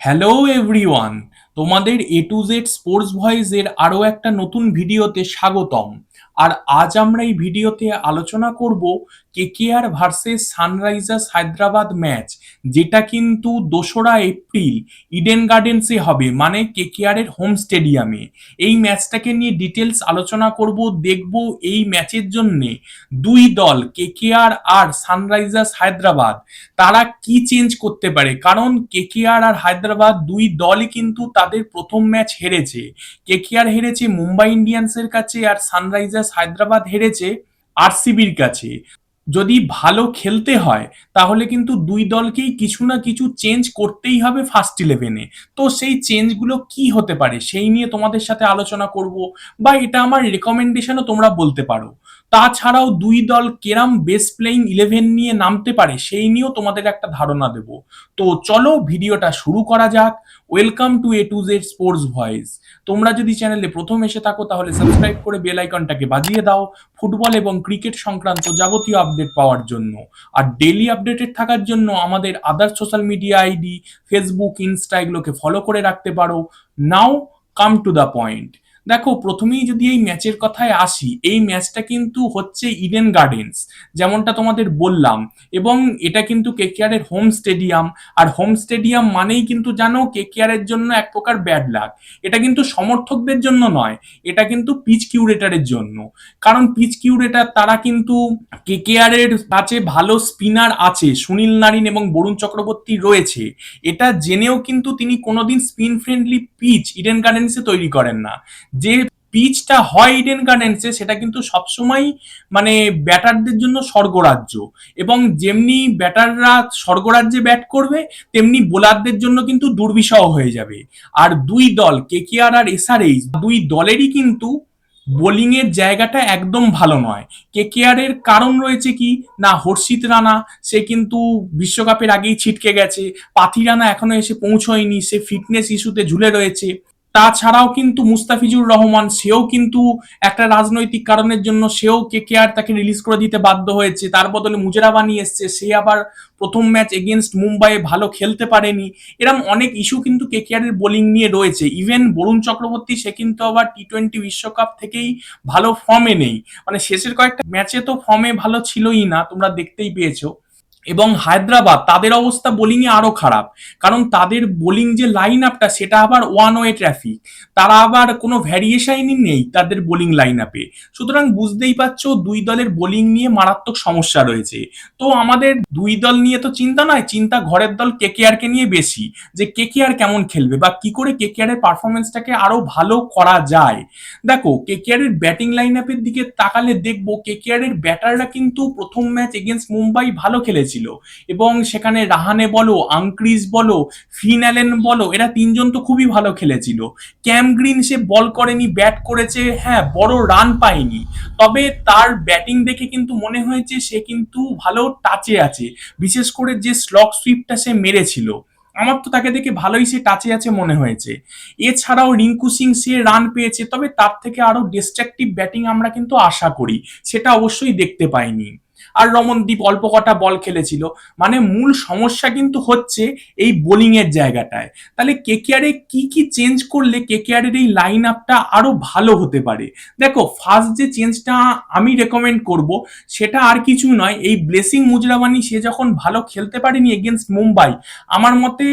Hello everyone, তোমাদের এ to Z sports ভয়েসের আরও একটা নতুন ভিডিওতে স্বাগতম। আর আজ আমরা এই ভিডিওতে আলোচনা করব KKR versus Sunrisers Hyderabad match, যেটা কিন্তু 2রা এপ্রিল ইডেন গার্ডেন্সে হবে, মানে কেকেআর এর হোম স্টেডিয়ামে। এই ম্যাচটাকে নিয়ে ডিটেলস আলোচনা করব, দেখব এই ম্যাচের জন্যে দুই দল কেকেআর আর সানরাইজার্স হায়দ্রাবাদ তারা কি চেঞ্জ করতে পারে। কারণ কেকেআর আর হায়দ্রাবাদ দুই দলই কিন্তু তাদের প্রথম ম্যাচ হেরেছে। কেকেআর হেরেছে মুম্বাই ইন্ডিয়ান্সের কাছে, আর সানরাইজার্স হায়দ্রাবাদ হেরেছে আরসিবির কাছে। যদি ভালো খেলতে হয় তাহলে কিন্তু দুই দলকেই কিছু না কিছু চেঞ্জ করতেই হবে ফার্স্ট ইলেভেনে। তো সেই চেঞ্জগুলো কি হতে পারে সেই নিয়ে তোমাদের সাথে আলোচনা করব, বা এটা আমার রেকমেন্ডেশনও তোমরা বলতে পারো। তাছাড়াও দুই দল কেরাম বেস্ট প্লেইং ইলেভেন নিয়ে নামতে পারে সেই নিয়েও তোমাদের একটা ধারণা দেব। তো চলো ভিডিওটা শুরু করা যাক। Welcome to A to Z sports voice. তোমরা যদি চ্যানেলে প্রথম এসে থাকো তাহলে সাবস্ক্রাইব করে বেল আইকনটাকে বাজিয়ে দাও ফুটবল এবং ক্রিকেট সংক্রান্ত যাবতীয় আপডেট পাওয়ার জন্য। আর ডেইলি আপডেটেড থাকার জন্য আমাদের আদার social media ID Facebook, Insta এগুলোকে ফলো করে রাখতে পারো। নাও কাম টু দ্য পয়েন্ট। দেখো, প্রথমেই যদি এই ম্যাচের কথায় আসি, এই ম্যাচটা কিন্তু হচ্ছে ইডেন গার্ডেন্স, যেমনটা তোমাদের বললাম, এবং এটা কিন্তু কেকেআর এর হোম স্টেডিয়াম। আর হোম স্টেডিয়াম মানেই কিন্তু জানো কেকেআর এর জন্য এক প্রকার ব্যাড লাক। এটা কিন্তু সমর্থকদের জন্য নয়, এটা কিন্তু পিচ কিউরেটারের জন্য। কারণ পিচ কিউরেটার তারা কিন্তু কেকেআর এর কাছে ভালো স্পিনার আছে, সুনীল নারিন এবং বরুণ চক্রবর্তী রয়েছে, এটা জেনেও কিন্তু তিনি কোনোদিন স্পিন ফ্রেন্ডলি পিচ ইডেন গার্ডেন্সে তৈরি করেন না। যে পিচটা হয় ইডেন গার্ডেন্সে সেটা কিন্তু সবসময় মানে ব্যাটারদের জন্য স্বর্গরাজ্য, এবং যেমনি ব্যাটাররা স্বর্গরাজ্যে ব্যাট করবে তেমনি বোলারদের জন্য কিন্তু দুর্বিষহ হয়ে যাবে। আর দুই দল কেকেআর আর এসআরএইচ দুই দলেরই কিন্তু বোলিং এর জায়গাটা একদম ভালো নয়। কেকেআর এর কারণ রয়েছে কি না, হর্ষিত রানা সে কিন্তু বিশ্বকাপের আগেই ছিটকে গেছে, পাথি রানা এখনো এসে পৌঁছয়নি, সে ফিটনেস ইস্যুতে ঝুলে রয়েছে। তাছাড়াও কিন্তু মুস্তাফিজুর রহমান সেও কিন্তু একটা রাজনৈতিক কারণের জন্য সেও কেকেআর তাকে রিলিজ করে দিতে বাধ্য হয়েছে, তার বদলে মুজরাবানি এসছে, সে আবার প্রথম ম্যাচ এগেনস্ট মুম্বাইয়ে ভালো খেলতে পারেনি। এরকম অনেক ইস্যু কিন্তু কেকেআর এর বোলিং নিয়ে রয়েছে। ইভেন বরুণ চক্রবর্তী সে কিন্তু আবার টি-20 বিশ্বকাপ থেকেই ভালো ফর্মে নেই, মানে শেষের কয়েকটা ম্যাচে তো ফর্মে ভালো ছিলই না, তোমরা দেখতেই পেয়েছো। এবং হায়দ্রাবাদ তাদের অবস্থা বোলিং এ আরো খারাপ, কারণ তাদের বোলিং যে লাইন আপটা সেটা আবার ওয়ান ওয়ে ট্রাফিক, তারা আবার কোনো ভ্যারিয়েশনই নেই তাদের বোলিং লাইন আপে। সুতরাং বুঝতেই পারছো দুই দলের বোলিং নিয়ে মারাত্মক সমস্যা রয়েছে। তো আমাদের দুই দল নিয়ে তো চিন্তা নয়, চিন্তা ঘরের দল কেকেআর কে নিয়ে বেশি, যে কেকেআর কেমন খেলবে বা কি করে কেকেআর এর পারফরমেন্সটাকে আরো ভালো করা যায়। দেখো, কেকেআর এর ব্যাটিং লাইন আপের দিকে তাকালে দেখবো কেকেআর এর ব্যাটাররা কিন্তু প্রথম ম্যাচ এগেনস্ট মুম্বাই ভালো খেলেছিল, এবং সেখানে রাহানে বলো, আংক্রিজ বলো, ফিন অ্যালেন বলো, এরা তিনজন তো খুবই ভালো খেলেছিল। ক্যাম গ্রিন সে বল করেনি, ব্যাট করেছে, হ্যাঁ বড় রান পায়নি, তবে তার ব্যাটিং দেখে কিন্তু মনে হয়েছে সে কিন্তু ভালো টাচে আছে। বিশেষ করে যে স্লগ সুইপটা সে মেরেছিল, আমার তো তাকে দেখে ভালোই সে টাচে আছে মনে হয়েছে। এছাড়াও রিঙ্কু সিং সে রান পেয়েছে, তবে তার থেকে আরো ডিস্ট্রাকটিভ ব্যাটিং আমরা কিন্তু আশা করি, সেটা অবশ্যই দেখতে পাইনি। আর রমনদীপ অল্প কটা বল খেলেছিল। মানে মূল সমস্যা কিন্তু হচ্ছে এই বোলিং এর জায়গাটায়। তাহলে কেকেআর এ কি কি চেঞ্জ করলে কেকেআর এর এই লাইন আপটা আরো ভালো হতে পারে। দেখো, ফার্স্ট যে চেঞ্জটা আমি রেকমেন্ড করব সেটা আর কিছু নয়, এই ব্লেসিং মুজরাবানি সে যখন ভালো খেলতে পারেনি এগেনস্ট মুম্বাই, আমার মতে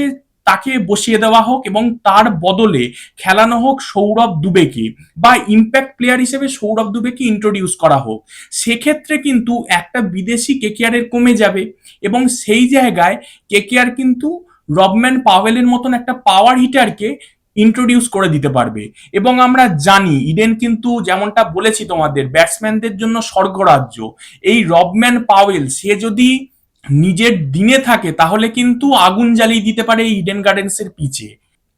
তাকে বসিয়ে দেওয়া হোক এবং তার বদলে খেলানো হোক সৌরভ দুবেকে, বা ইম্প্যাক্ট প্লেয়ার হিসেবে সৌরভ দুবেকে ইন্ট্রোডিউস করা হোক। সেক্ষেত্রে কিন্তু একটা বিদেশি কেকেআর এর কমে যাবে, এবং সেই জায়গায় কেকেআর কিন্তু রবম্যান পাওয়েলের মতন একটা পাওয়ার হিটারকে ইন্ট্রোডিউস করে দিতে পারবে। এবং আমরা জানি ইডেন কিন্তু যেমনটা বলেছি তোমাদের ব্যাটসম্যানদের জন্য স্বর্গরাজ্য। এই রবম্যান পাওয়েল সে যদি নিজের দিনে থাকে তাহলে কিন্তু আগুন জ্বালিয়ে দিতে পারে এই ইডেন গার্ডেন্সের পিচে।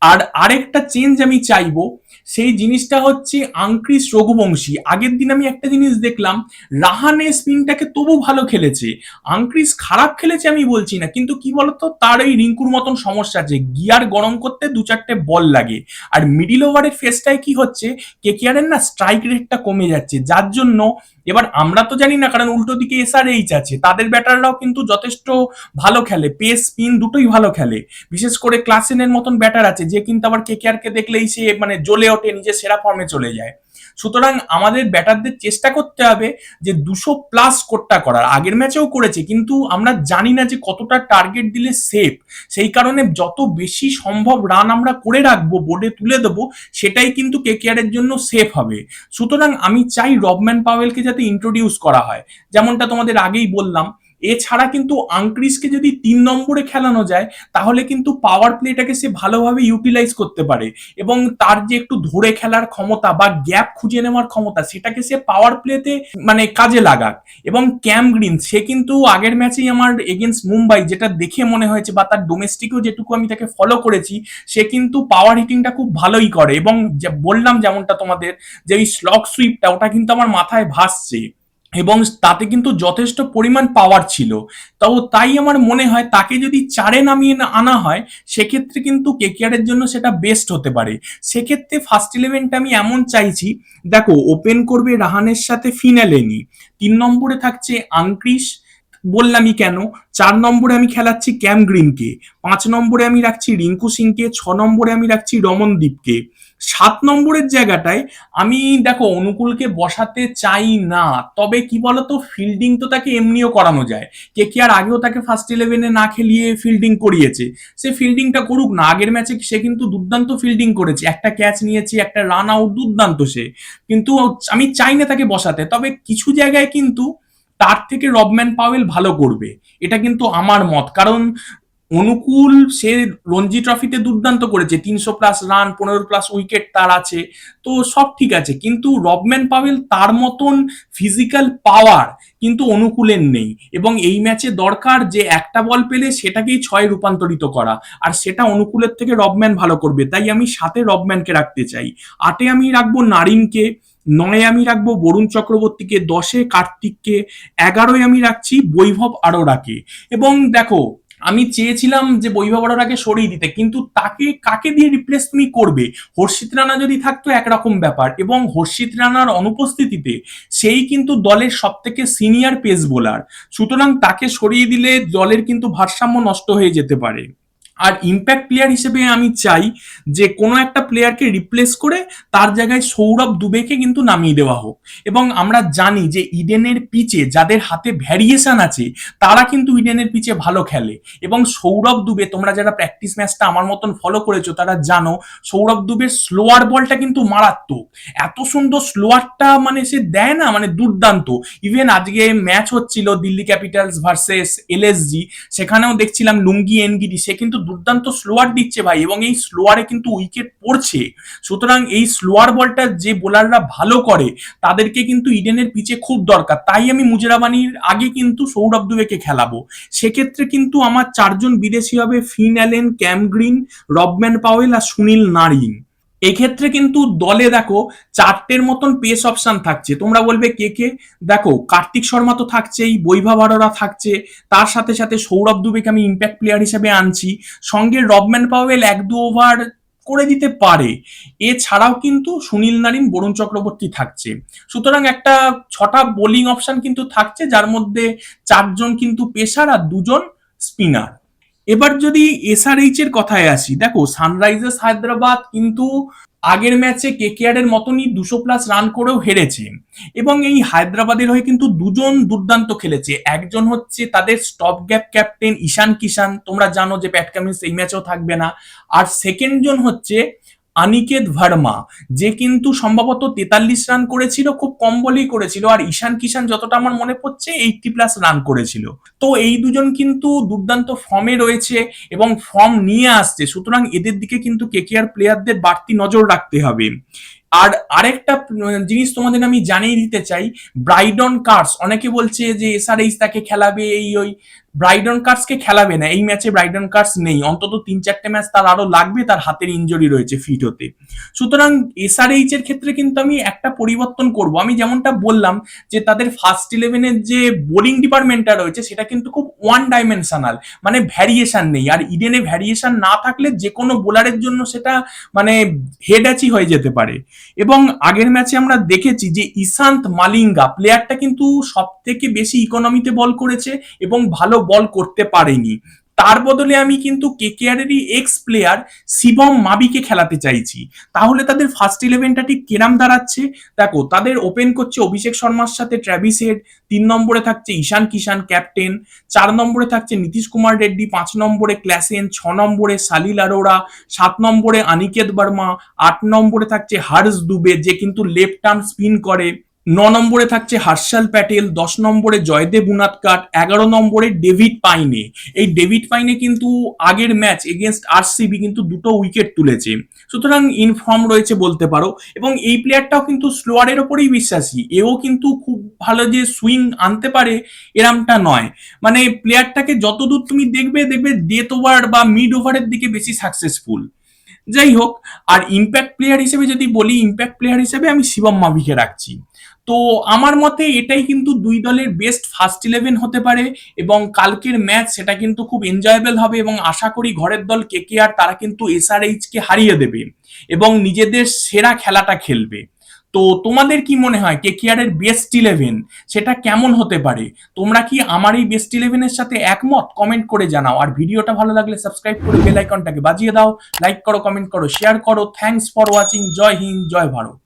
আর আরেকটা চেঞ্জ আমি চাইবো, সেই জিনিসটা হচ্ছে আংক্রিস রঘুবংশী। আগের দিন আমি একটা জিনিস দেখলাম, রাহানে স্পিনটাকে তবু ভালো খেলেছে, আংক্রিস খারাপ খেলেছে আমি বলছি না, কিন্তু কি বলতো তার এই রিঙ্কুর মতন সমস্যা আছে, গিয়ার গরম করতে দু চারটে বল লাগে। আর মিডিল ওভারের ফেসটায় কি হচ্ছে, কেকেআর এর না স্ট্রাইক রেটটা কমে যাচ্ছে, যার জন্য এবার আমরা তো জানি না, কারণ উল্টো দিকে এসআরএইচ আছে, তাদের ব্যাটাররাও কিন্তু যথেষ্ট ভালো খেলে, পেস স্পিন দুটোই ভালো খেলে। বিশেষ করে ক্লাসেনের মতন ব্যাটার আছে যে কিন্তু আবার কেকেআর কে দেখলেই সে মানে জ্বলে ওঠে, নিজের সেরা ফর্মে চলে যায়। সুতরাং আমাদের ব্যাটারদের চেষ্টা করতে হবে যে 200+ স্কোরটা করার। আগের ম্যাচেও করেছে, কিন্তু আমরা জানি না যে কতটা টার্গেট দিলে সেফ। সেই কারণে যত বেশি সম্ভব রান আমরা করে রাখবো, বোর্ডে তুলে দেবো, সেটাই কিন্তু কেকেআর এর জন্য সেফ হবে। সুতরাং আমি চাই রবম্যান পাওয়েলকে যাতে ইন্ট্রোডিউস করা হয়, যেমনটা তোমাদের আগেই বললাম। এছাড়া কিন্তু আংক্রিসকে যদি 3 নম্বরে খেলানো যায়, তাহলে কিন্তু পাওয়ার প্লেটাকে সে ভালোভাবে ইউটিলাইজ করতে পারে, এবং তার যে একটু ধরে খেলার ক্ষমতা বা গ্যাপ খুঁজে নেওয়ার ক্ষমতা, সেটাকে সে পাওয়ার প্লেতে মানে কাজে লাগাক। এবং ক্যাম গ্রিন, সে কিন্তু আগের ম্যাচেই আমার এগেনস্ট মুম্বাই যেটা দেখে মনে হয়েছে, বা তার ডোমেস্টিকেও যেটুকু আমি তাকে ফলো করেছি, সে কিন্তু পাওয়ার হিটিংটা খুব ভালোই করে। এবং বললাম যেমনটা তোমাদের, যে ওই স্লগ সুইপটা, ওটা কিন্তু আমার মাথায় ভাসছে, এবং তাতে কিন্তু যথেষ্ট পরিমাণ পাওয়ার ছিল। তাই আমার মনে হয় তাকে যদি 4-এ নামিয়ে আনা হয়, সেক্ষেত্রে কিন্তু কেকেআর এর জন্য সেটা বেস্ট হতে পারে। সেক্ষেত্রে ফার্স্ট ইলেভেনটা আমি এমন চাইছি, দেখো ওপেন করবে রাহানের সাথে ফিনালেনি, 3 নম্বরে থাকছে আংক্রিস, বললামই কেন। 4 নম্বরে আমি খেলাচ্ছি ক্যাম গ্রিনকে, 5 নম্বরে আমি রাখছি রিঙ্কু সিংকে, 6 নম্বরে আমি রাখছি রমনদীপকে। 7 নম্বরের জায়গাটায় আমি দেখো অনুকূলকে বসাতে চাই না, তবে কি বলতো, ফিল্ডিং তো তাকে এমনিও করানো যায়। কেকেআর আগেও তাকে ফার্স্ট ইলেভেনে না খেলিয়ে ফিল্ডিং করিয়েছে, সে ফিল্ডিংটা করুক না। আগের ম্যাচে সে কিন্তু দুর্দান্ত ফিল্ডিং করেছে, একটা ক্যাচ নিয়েছে, একটা রান আউট, দুর্দান্ত সে। কিন্তু আমি চাই না তাকে বসাতে, তবে কিছু জায়গায় কিন্তু তার থেকে রবম্যান পাওয়েল ভালো করবে, এটা কিন্তু আমার মত। কারণ অনুকূল সে রঞ্জি ট্রফিতে দুর্দান্ত করেছে, 300+ রান, 15+ উইকেট তার আছে, তো সব ঠিক আছে। কিন্তু রবম্যান পাওয়েল তার মতন ফিজিক্যাল পাওয়ার কিন্তু অনুকূলের নেই, এবং এই ম্যাচে দরকার যে একটা বল পেলে সেটাকেই 6-এ রূপান্তরিত করা, আর সেটা অনুকূলের থেকে রবম্যান ভালো করবে। তাই আমি 7-এ রবম্যানকে রাখতে চাই, 8-এ আমি রাখবো নারিনকে, 9-এ আমি রাখবো বরুণ চক্রবর্তীকে, 10-এ কার্তিককে, 11-এ আমি রাখছি বৈভব আরোরাকে। এবং দেখো, আমি চেয়েছিলাম যে বৈভব অরোরাকে সরিয়ে দিতে, কিন্তু তাকে কাকে দিয়ে রিপ্লেস তুমি করবে? হর্ষিত রানা যদি থাকতো একরকম ব্যাপার, এবং হর্ষিত রানার অনুপস্থিতিতে সেই কিন্তু দলের সব থেকে সিনিয়র পেস বোলার। সুতরাং তাকে সরিয়ে দিলে দলের কিন্তু ভারসাম্য নষ্ট হয়ে যেতে পারে। আর ইম্প্যাক্ট প্লেয়ার হিসেবে আমি চাই যে কোনো একটা প্লেয়ারকে রিপ্লেস করে তার জায়গায় সৌরভ দুবেকে কিন্তু নামিয়ে দেওয়া হোক। এবং আমরা জানি যে ইডেনের পিচে যাদের হাতে ভ্যারিয়েশন আছে, তারা কিন্তু ইডেনের পিচে ভালো খেলে। এবং সৌরভ দুবে, তোমরা যারা প্র্যাকটিস ম্যাচটা আমার মতন ফলো করেছো তারা জানো, সৌরভ দুবের স্লোয়ার বলটা কিন্তু মারাত্মক। এত সুন্দর স্লোয়ারটা মানে সে দেয় না, মানে দুর্দান্ত। ইভেন আজকে ম্যাচ হচ্ছিল দিল্লি ক্যাপিটালস ভার্সেস এলএসজি, সেখানেও দেখছিলাম লুঙ্গি এনগিডি, সে কিন্তু দুর্দান্ত স্লোয়ার দিচ্ছে ভাই, এবং এই স্লোয়ারে কিন্তু উইকেট পড়ছে। সুতরাং এই স্লোয়ার বলটা যে বোলাররা ভালো করে, তাদেরকে কিন্তু ইডেনের পিচে খুব দরকার। তাই আমি মুজরাবানির আগে কিন্তু সৌরভ দুবেকে খেলাবো। সেক্ষেত্রে কিন্তু আমার 4জন বিদেশি হবে, ফিন অ্যালেন, ক্যাম গ্রিন, রবম্যান পাওয়েল আর সুনীল নারিন। এক্ষেত্রে কিন্তু দলে দেখো 4টের মতন পেস অপশন থাকছে। তোমরা বলবে কে কে? দেখো কার্তিক শর্মা তো থাকছেই, বৈভব আরোরা থাকছে, তার সাথে সাথে সৌরভ দুবেকে আমি ইম্প্যাক্ট প্লেয়ার হিসেবে আনছি, সঙ্গে রবম্যান পাওয়েল 1-2 ওভার করে দিতে পারে। এছাড়াও কিন্তু সুনীল নারিন, বরুণ চক্রবর্তী থাকছে। সুতরাং একটা 6টা বোলিং অপশন কিন্তু থাকছে, যার মধ্যে 4জন কিন্তু পেসার আর 2জন স্পিনার। এবার যদি এসআরএইচ এর কথায় আসি, দেখো সানরাইজার্স হায়দ্রাবাদ কিন্তু আগের ম্যাচে কেকেআর এর মতনই 200+ রান করেও হেরেছে, এবং এই হায়দ্রাবাদের হয়ে কিন্তু 2জন দুর্দান্ত খেলেছে। একজন হচ্ছে তাদের স্টপ গ্যাপ ক্যাপ্টেন ঈশান কিষান, তোমরা জানো যে প্যাট কামিন্স এই ম্যাচেও থাকবে না। আর সেকেন্ড জন হচ্ছে অনিকেত ভার্মা, যে কিন্তু সম্ভবত 43 রান করেছিল, খুব কম বলেই করেছিল। আর ঈশান কিষান যতটা আমার মনে পড়ছে 80+ রান করেছিল। তো এই দুজন কিন্তু দুর্দান্ত ফর্মে রয়েছে এবং ফর্ম নিয়ে আসছে, সুতরাং এদের দিকে কিন্তু কেকেআর প্লেয়ারদের বাড়তি নজর রাখতে হবে। আর আরেকটা জিনিস তোমাদের আমি জানিয়ে দিতে চাই, ব্রাইডন কার্স, অনেকে বলছে যে এসআরএইচ তাকে খেলাবে, এই ওই, ব্রাইডন কার্সকে খেলাবে না, এই ম্যাচে ব্রাইডন কার্স নেই, অন্তত 3-4টে ম্যাচ তার আরো লাগবে, তার হাতের ইনজুরি রয়েছে ফিট হতে। সুতরাং এসআরএইচ এর ক্ষেত্রে কিন্তু আমি একটা পরিবর্তন করব। আমি যেমনটা বললাম যে তাদের ফার্স্ট ইলেভেনের যে বোলিং ডিপার্টমেন্টটা রয়েছে সেটা কিন্তু খুব ওয়ান ডাইমেনশনাল, মানে ভ্যারিয়েশন নেই। আর ইডেনে ভ্যারিয়েশন না থাকলে যে কোনো বোলারের জন্য সেটা মানে হেডাচি হয়ে যেতে পারে। এবং আগের ম্যাচে আমরা দেখেছি যে ইশান্ত মালিঙ্গা প্লেয়ারটা কিন্তু সব থেকে বেশি ইকোনমিতে বল করেছে এবং ভালো বল করতে পারেনি। তার বদলে আমি কিন্তু কেকেআরেরই এক্স প্লেয়ার শিবম মাবিকে খেলাতে চাইছি। তাহলে তাদের ফার্স্ট ইলেভেনটা ঠিক কেরাম দাঁড়াচ্ছে দেখো, তাদের ওপেন করছে অভিষেক শর্মার সাথে ট্র্যাভিস হেড, 3 নম্বরে থাকছে ঈশান কিষান ক্যাপ্টেন, 4 নম্বরে থাকছে নীতিশ কুমার রেড্ডি, 5 নম্বরে ক্ল্যাসেন, 6 নম্বরে সালিল আরোরা, 7 নম্বরে অনিকেত বর্মা, 8 নম্বরে থাকছে হর্ষ দুবে যে কিন্তু লেফট আর্ম স্পিন করে, 9 নম্বরে থাকছে হর্ষল প্যাটেল, 10 নম্বরে জয়দেব উনাদকাট, 11 নম্বরে ডেভিড পাইনে। এই ডেভিড পাইনে কিন্তু আগের ম্যাচ এগেনস্ট আরসিবি কিন্তু 2টো উইকেট তুলেছে, সুতরাং ইনফর্ম রয়েছে বলতে পারো। এবং এই প্লেয়ারটাও কিন্তু স্লোয়ারের ওপরেই বিশ্বাসী, এও কিন্তু খুব ভালো যে সুইং আনতে পারে এরমটা নয়, মানে প্লেয়ারটাকে যতদূর তুমি দেখবে দেখবে ডেথ ওভার বা মিড ওভারের দিকে বেশি সাকসেসফুল। যাই হোক, আর ইম্প্যাক্ট প্লেয়ার হিসেবে যদি বলি, ইম্প্যাক্ট প্লেয়ার হিসেবে আমি শিবম মাভিকে রাখছি। তো আমার মতে এটাই কিন্তু দুই দলের বেস্ট ফার্স্ট ইলেভেন হতে পারে এবং কালকের ম্যাচ সেটা কিন্তু খুব এনজয়েবল হবে এবং আশা করি ঘরের দল কেকেআর তারা কিন্তু এসআরএইচ কে হারিয়ে দেবে এবং নিজেদের সেরা খেলাটা খেলবে। তো তোমাদের কি মনে হয় কেকেআর এর বেস্ট ইলেভেন সেটা কেমন হতে পারে? তোমরা কি আমার এই বেস্ট ইলেভেনের সাথে একমত? কমেন্ট করে জানাও। আর ভিডিওটা ভালো লাগলে সাবস্ক্রাইব করে বেল আইকনটাকে বাজিয়ে দাও, লাইক করো, কমেন্ট করো, শেয়ার করো। Thanks for watching. জয় হিন্দ, জয় ভারত।